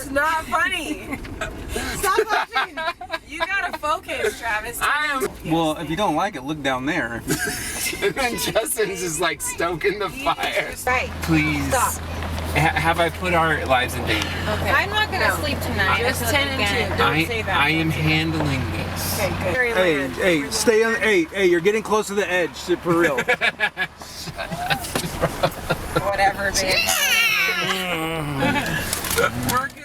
is not funny. Stop laughing. You gotta focus, Travis. Well, if you don't like it, look down there. And then Justin's just like stoking the fire. Right. Please. Stop. Have I put our lives in danger? Okay. I'm not gonna sleep tonight. Just 10 and 2. Don't say that. I am handling this. Okay, good. Hey, stay on. Hey, you're getting close to the edge, for real. Whatever, babe. We're good.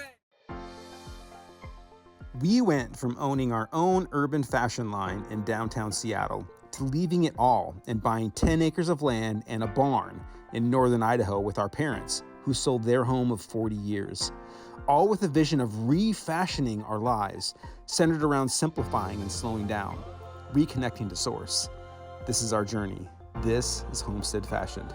We went from owning our own urban fashion line in downtown Seattle to leaving it all and buying 10 acres of land and a barn in northern Idaho with our parents, who sold their home of 40 years, all with a vision of refashioning our lives, centered around simplifying and slowing down, reconnecting to source. This is our journey. This is Homestead Fashioned.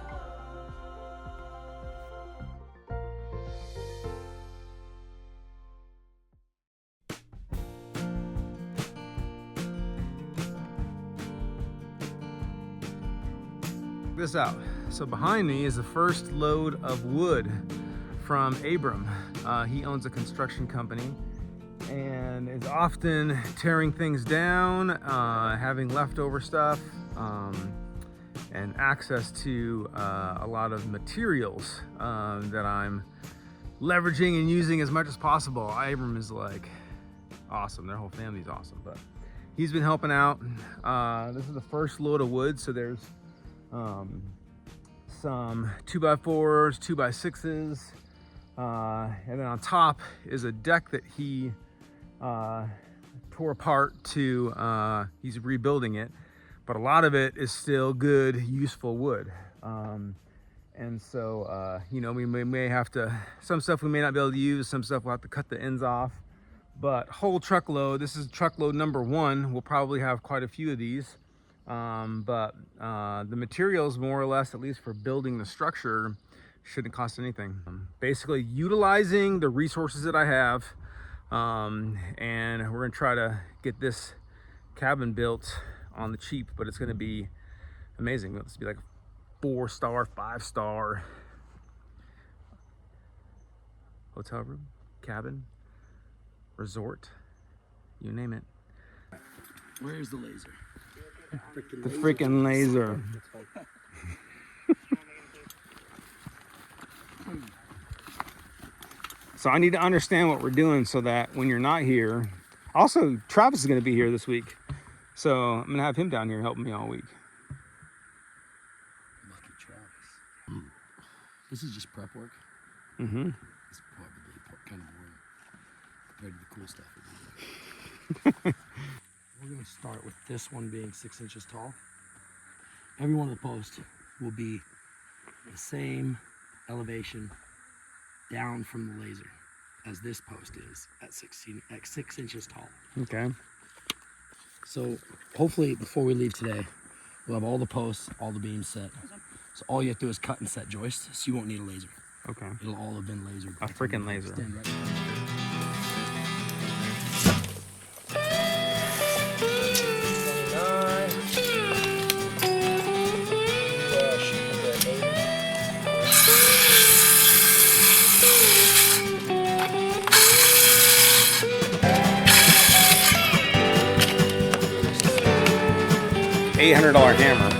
This out. So behind me is the first load of wood from Abram. He owns a construction company and is often tearing things down, having leftover stuff, and access to a lot of materials that I'm leveraging and using as much as possible. Abram is like awesome. Their whole family's awesome, but he's been helping out. This is the first load of wood, so there's some 2x4s, 2x6s, and then on top is a deck that he tore apart to, he's rebuilding it, but a lot of it is still good, useful wood. And so, you know, we may have to, some stuff we may not be able to use, some stuff we'll have to cut the ends off, but whole truckload, this is truckload number 1. We'll probably have quite a few of these. But the materials, more or less, at least for building the structure, shouldn't cost anything. Basically utilizing the resources that I have, and we're gonna try to get this cabin built on the cheap, but it's gonna be amazing. It's be like a 4-star, 5-star hotel room, cabin, resort, you name it. Where's the laser? The freaking laser. So I need to understand what we're doing so that when you're not here, also Travis is going to be here this week, so I'm going to have him down here helping me all week. Lucky Travis. This is just prep work. Mm-hmm. It's probably kind of boring compared to the cool stuff that we do. We're going to start with this one being 6 inches tall. Every one of the posts will be the same elevation down from the laser as this post is at 6 inches tall. Okay. So hopefully before we leave today, we'll have all the posts, all the beams set. So all you have to do is cut and set joists, so you won't need a laser. Okay. It'll all have been lasered. A freaking laser. Stand right there. $800 hammer.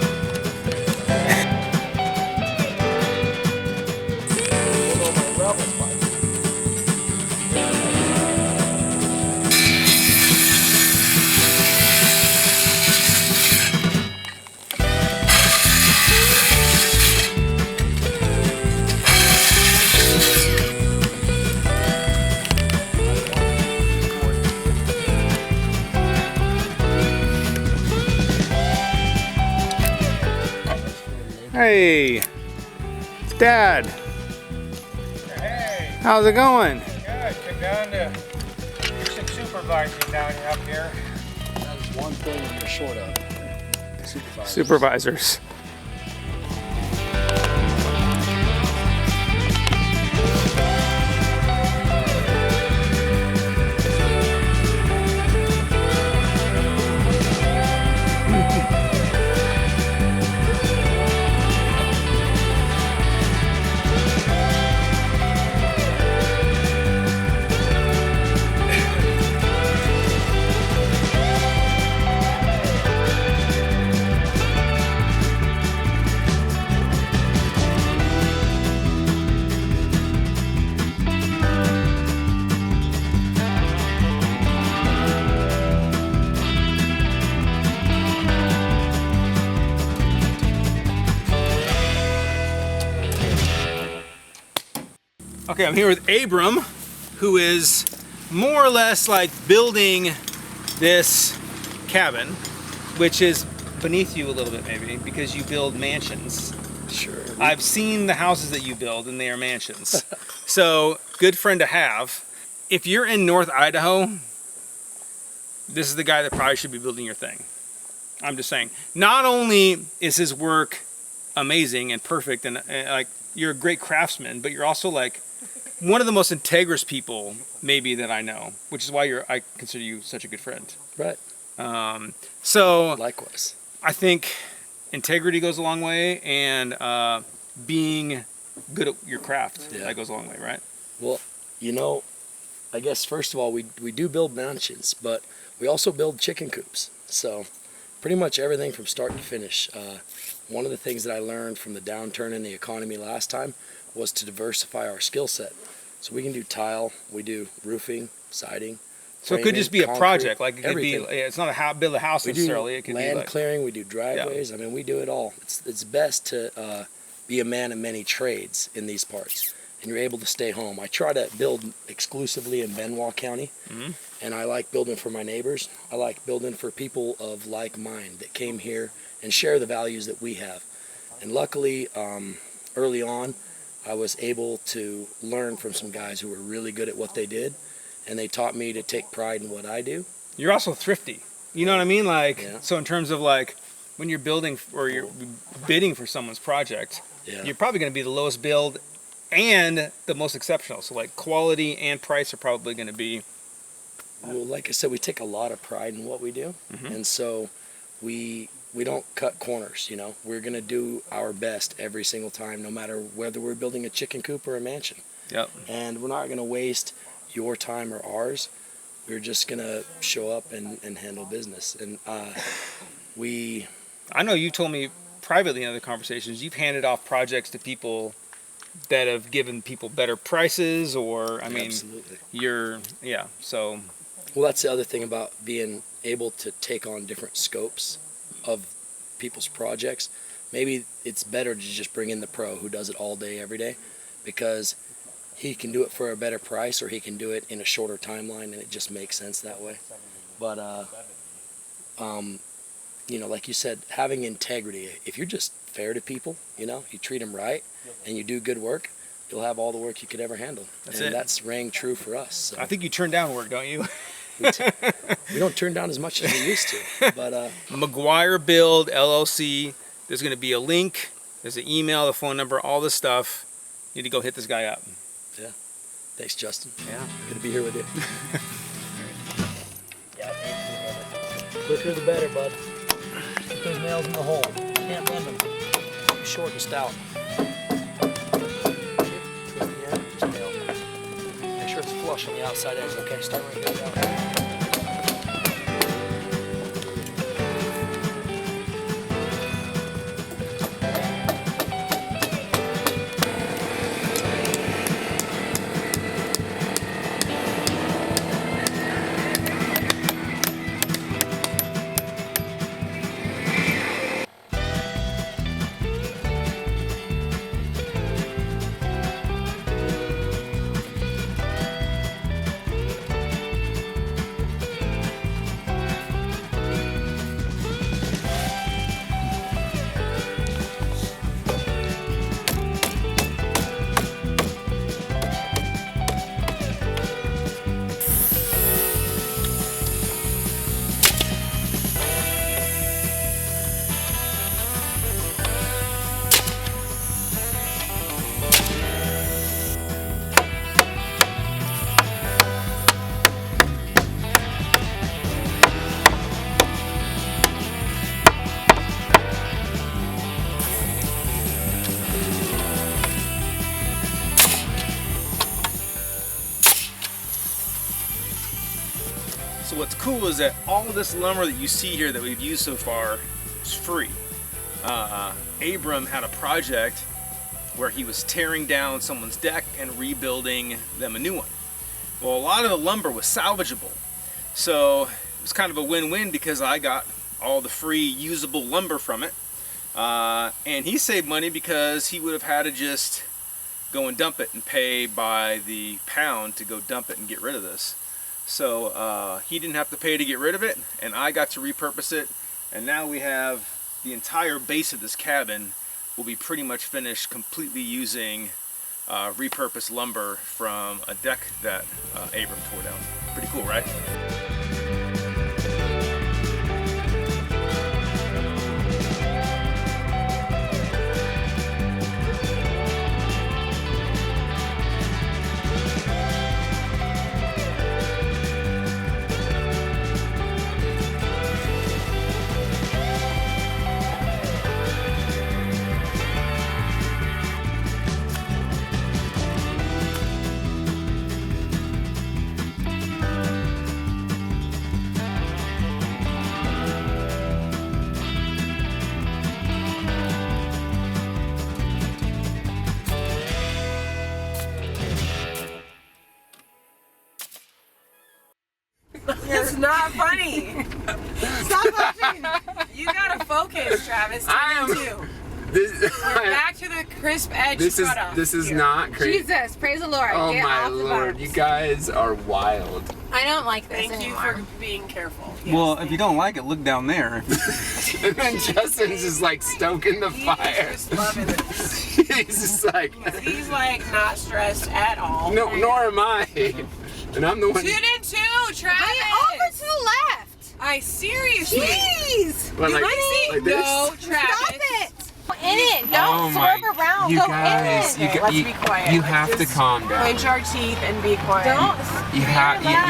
Hey, Dad. Hey, How's it going? good. Come down to do some supervising down up here. That is one thing you're short of. Supervisors. Okay, I'm here with Abram, who is more or less like building this cabin, which is beneath you a little bit maybe, because you build mansions. Sure. I've seen the houses that you build, and they are mansions. So, good friend to have. If you're in North Idaho, this is the guy that probably should be building your thing. I'm just saying. Not only is his work amazing and perfect, and like you're a great craftsman, but you're also like one of the most integrous people maybe that I know, which is why I consider you such a good friend. Right. So Likewise. I think integrity goes a long way, and being good at your craft, that goes a long way, right? Well, you know, I guess first of all, we do build mansions, but we also build chicken coops. So pretty much everything from start to finish. One of the things that I learned from the downturn in the economy last time was to diversify our skill set. So we can do tile, we do roofing, siding. So it could just be a concrete, project, like it could everything. be. It's not a build a house We necessarily. do It could land be like clearing, we do driveways. I mean, we do it all. It's best to be a man of many trades in these parts, and you're able to stay home. I try to build exclusively in Benoit County, and I like building for my neighbors. I like building for people of like mind that came here and share the values that we have. And luckily, early on, I was able to learn from some guys who were really good at what they did, and they taught me to take pride in what I do. You're also thrifty. You know what I mean? Like, Yeah. so in terms of like when you're building or you're bidding for someone's project, you're probably going to be the lowest build and the most exceptional. So like quality and price are probably going to be. Well, like I said, we take a lot of pride in what we do, and so we don't cut corners. You know, we're going to do our best every single time, no matter whether we're building a chicken coop or a mansion. Yep. And we're not going to waste your time or ours. We're just going to show up and handle business. And I know you told me privately in other conversations, you've handed off projects to people that have given people better prices, or, I mean, absolutely. So. Well, that's the other thing about being able to take on different scopes of people's projects. Maybe it's better to just bring in the pro who does it all day, every day, because he can do it for a better price, or he can do it in a shorter timeline, and it just makes sense that way. But, you know, like you said, having integrity. If you're just fair to people, you know, you treat them right, and you do good work, you'll have all the work you could ever handle. That's rang true for us. So. I think you turn down work, don't you? We don't turn down as much as we used to. But McGuire Build LLC. There's going to be a link. There's an email, the phone number, all this stuff. You need to go hit this guy up. Yeah. Thanks, Justin. Yeah. Good to be here with you. Quicker the better, bud. Put those nails in the hole. Can't bend them. Too short and stout. Twist the end, just nail them. Make sure it's flush on the outside edge. Okay, start right here. So what's cool is that all of this lumber that you see here that we've used so far is free. Abram had a project where he was tearing down someone's deck and rebuilding them a new one. Well, a lot of the lumber was salvageable. So it was kind of a win-win because I got all the free usable lumber from it. And he saved money because he would have had to just go and dump it and pay by the pound to go dump it and get rid of this. So he didn't have to pay to get rid of it, and I got to repurpose it, and now we have the entire base of this cabin will be pretty much finished completely using repurposed lumber from a deck that Abram tore down. Pretty cool, right? It's not funny. Stop watching. You gotta focus, Travis. This, We're back to the crisp edge cutoff. this is not crazy. Jesus, praise the Lord. Oh Get my off the Lord, barbs. you guys are wild. I don't like this Thank you anymore. for being careful. Yes, Well, if you don't like it, look down there. And then Justin's just like stoking the He fire. is just loving it. He's just like, He's like not stressed at all. no, nor am I. And I'm the one. 2 and 2, Travis. Over to the left. I seriously. Jeez. What, like, like this? No, Travis. Stop it. Go in it. Oh Don't my- swerve around. You Go guys, in it. Okay, let's be quiet. You Let's have to just calm down. Clench our teeth and be quiet. Don't. You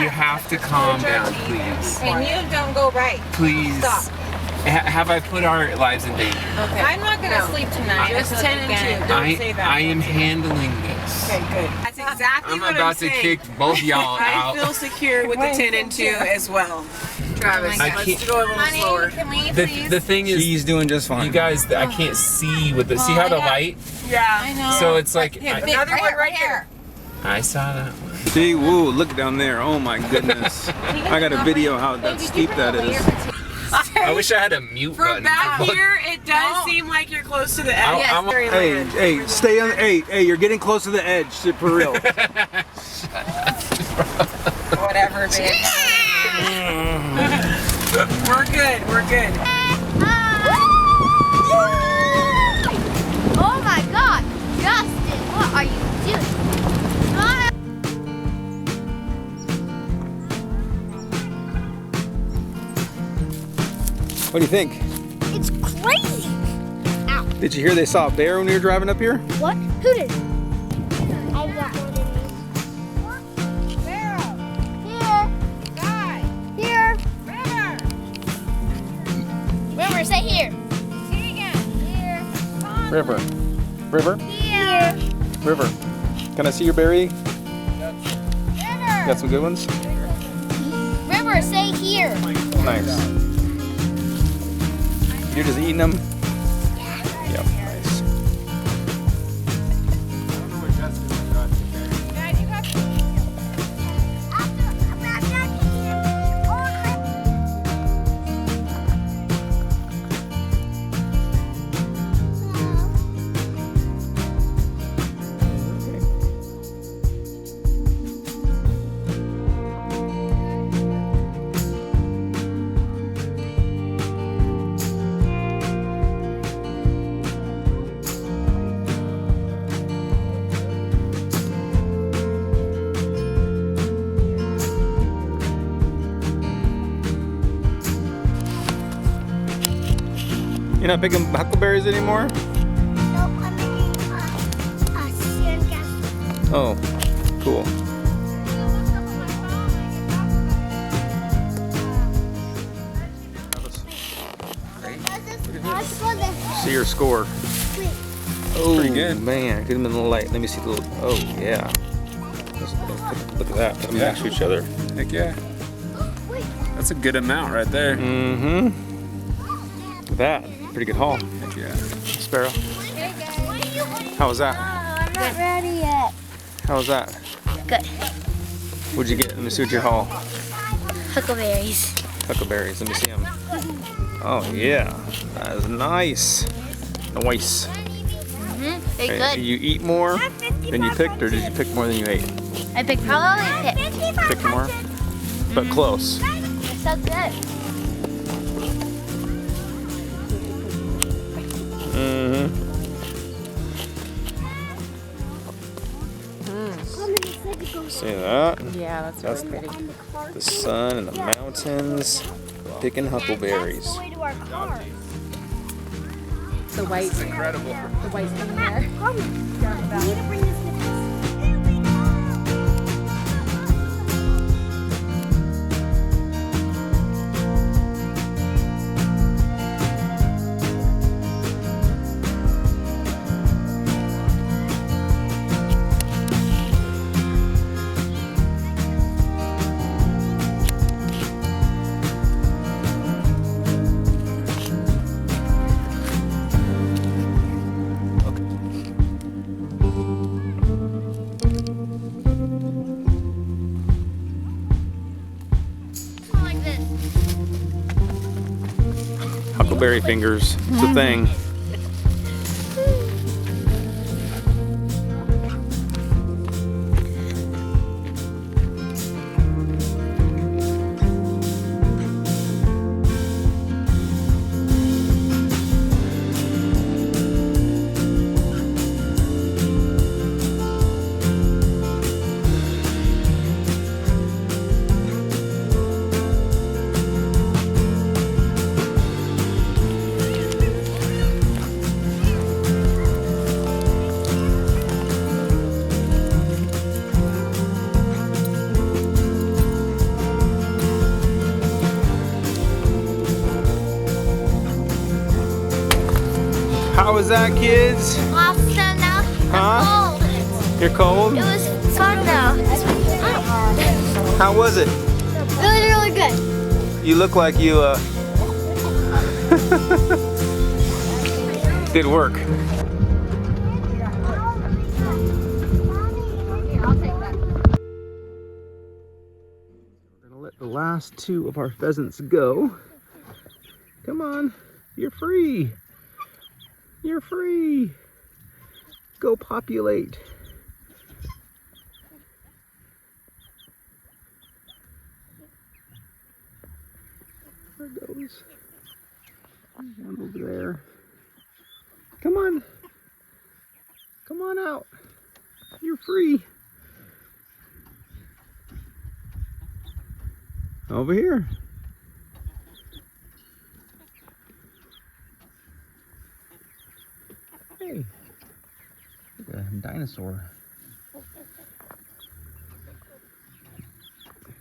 have to calm down, please. And you don't go right. Please. Stop. Have I put our lives in danger? Okay. I'm not gonna No. sleep tonight. Just until 10 you and get 2. it. Don't say that. I am handling this. Okay, good. That's exactly I'm what about I'm to saying. kick both y'all I out. feel secure with the 10 and 2 as well. Travis, I let's can't- go a little Honey, slower. can we please? The thing is, She's doing just fine. you guys, I can't see with the. See how the light? Yeah. I know. So it's like Here, I, another one right here. I saw that one. See, whoa, look down there. Oh my goodness. I got a video how that steep that is. I wish I had a mute From button. back here, it does seem like you're close to the edge. I- Yes, I'm- very Hey, land. hey, stay on. Hey, you're getting close to the edge, for real. Whatever, babe. We're good. We're good. Oh my God, Justin, what are you doing? What do you think? It's crazy. Ow. Did you hear they saw a bear when you were driving up here? What? Who did? I got one of these. Where? Here. Guy. Here. River, say here. Say again. Here. River. River? Here. River. Can I see your berry? River. Got some good ones? River, say here. Nice. You're just eating them? Yep, nice. You're not picking huckleberries anymore? Oh, cool. See your score. Oh, Pretty good. man, could have been a little light. Let me see the little. Oh, yeah. Look at that. Put them next to each other. Heck yeah. That's a good amount right there. Mm-hmm. That. Pretty good haul. Heck yeah. Sparrow. How was that? I'm not ready yet. How was that? Good. What'd you get? Let me see what your haul. Huckleberries. Huckleberries. Let me see them. Oh, yeah. That is nice. Nice. They're Hey, good. you eat more? than you picked, or did you pick more than you ate? I picked probably picked. Picked more? But close. It's so good. See that? Yeah, that's really pretty. The sun and the mountains. Picking huckleberries. The white. Incredible. The white thing there. We need to bring this with us. Like this. Huckleberry fingers. It's a thing. How was that, kids? Awesome now. Huh? Cold. You're cold? It was fun though. How was it? It was really good. You look like you did work. We're gonna let the last two of our pheasants go. Come on, you're free. You're free. Go populate. There goes. One over there. Come on. Come on out. You're free. Over here. Hey, like a dinosaur.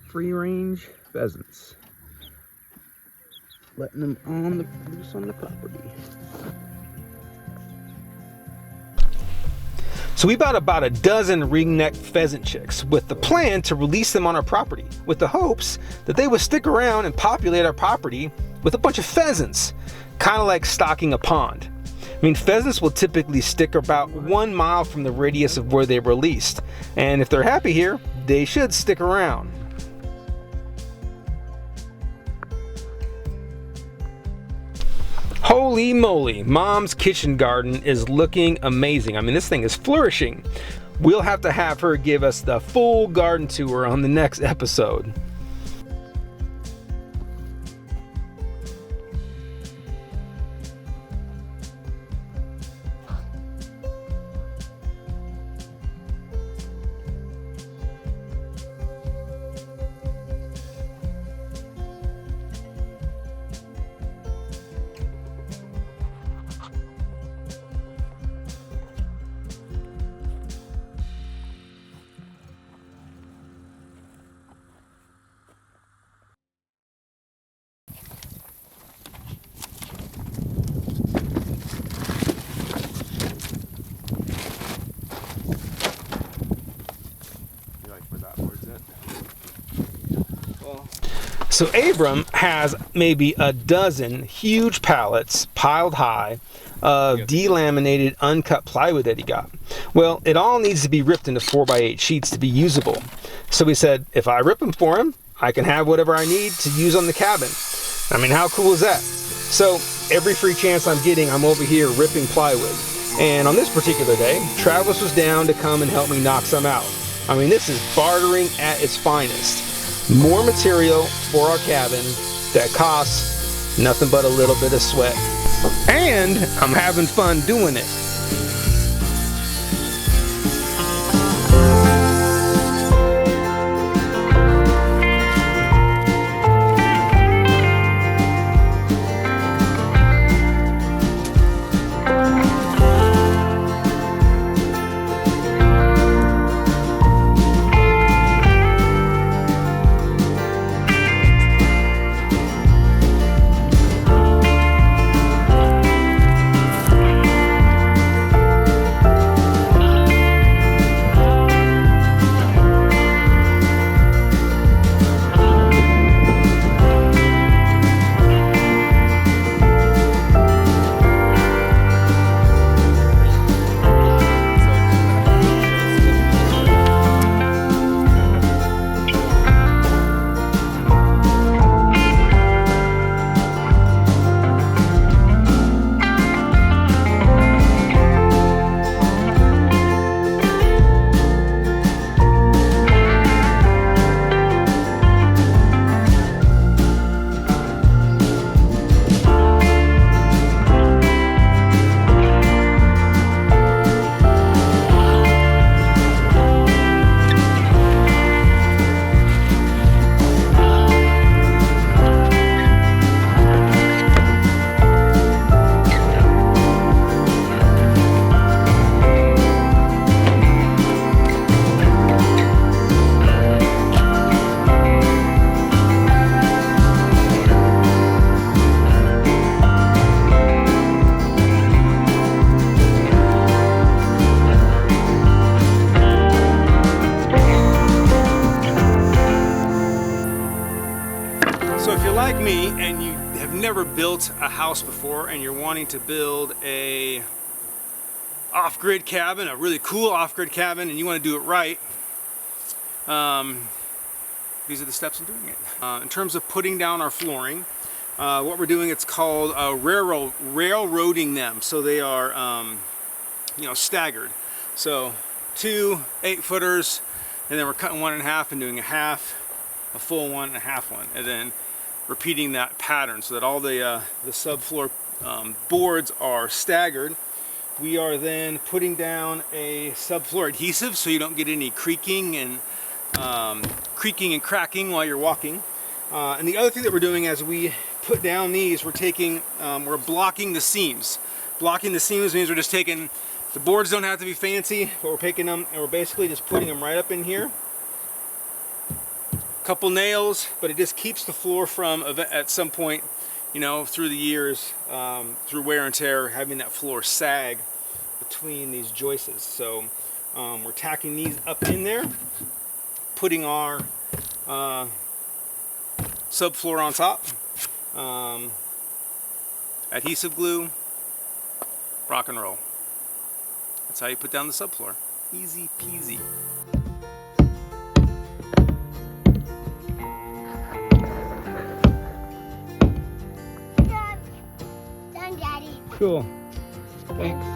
Free range pheasants. Letting them loose on the property. So we bought about a dozen ringneck pheasant chicks with the plan to release them on our property with the hopes that they would stick around and populate our property with a bunch of pheasants, kind of like stocking a pond. I mean, pheasants will typically stick about 1 mile from the radius of where they're released, and if they're happy here, they should stick around. Holy moly, Mom's kitchen garden is looking amazing. I mean, this thing is flourishing. We'll have to have her give us the full garden tour on the next episode. So Abram has maybe a dozen huge pallets piled high of delaminated uncut plywood that he got. Well, it all needs to be ripped into 4x8 sheets to be usable. So we said, if I rip them for him, I can have whatever I need to use on the cabin. I mean, how cool is that? So every free chance I'm getting, I'm over here ripping plywood. And on this particular day, Travis was down to come and help me knock some out. I mean, this is bartering at its finest. More material for our cabin that costs nothing but a little bit of sweat. And I'm having fun doing it. Like me, and you have never built a house before and you're wanting to build a off-grid cabin, a really cool off-grid cabin, and you want to do it right, these are the steps in doing it. In terms of putting down our flooring, what we're doing, it's called railroading them, so they are you know, staggered. So 2 8-footers, and then we're cutting one in half and doing a half, a full one, and a half one, and then repeating that pattern so that all the subfloor boards are staggered. We are then putting down a subfloor adhesive so you don't get any creaking and cracking while you're walking. And the other thing that we're doing as we put down these, we're blocking the seams. Blocking the seams means we're just taking, the boards don't have to be fancy, but we're picking them and we're basically just putting them right up in here. Couple nails, but it just keeps the floor from, at some point, you know, through the years, through wear and tear, having that floor sag between these joists. So we're tacking these up in there, putting our subfloor on top, adhesive glue, rock and roll. That's how you put down the subfloor. Easy peasy. Daddy. Cool. Thanks.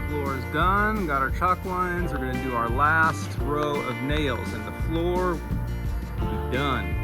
Floor is done, got our chalk lines. We're gonna do our last row of nails and the floor will be done.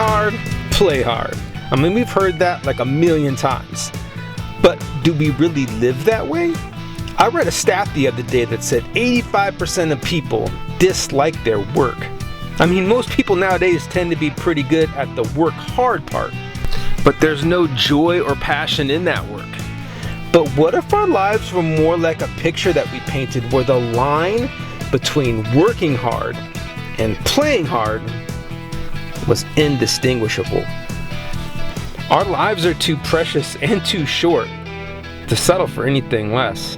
hard, play hard. I mean, we've heard that like a million times. But do we really live that way? I read a stat the other day that said 85% of people dislike their work. I mean, most people nowadays tend to be pretty good at the work hard part, but there's no joy or passion in that work. But what if our lives were more like a picture that we painted where the line between working hard and playing hard was indistinguishable? Our lives are too precious and too short to settle for anything less.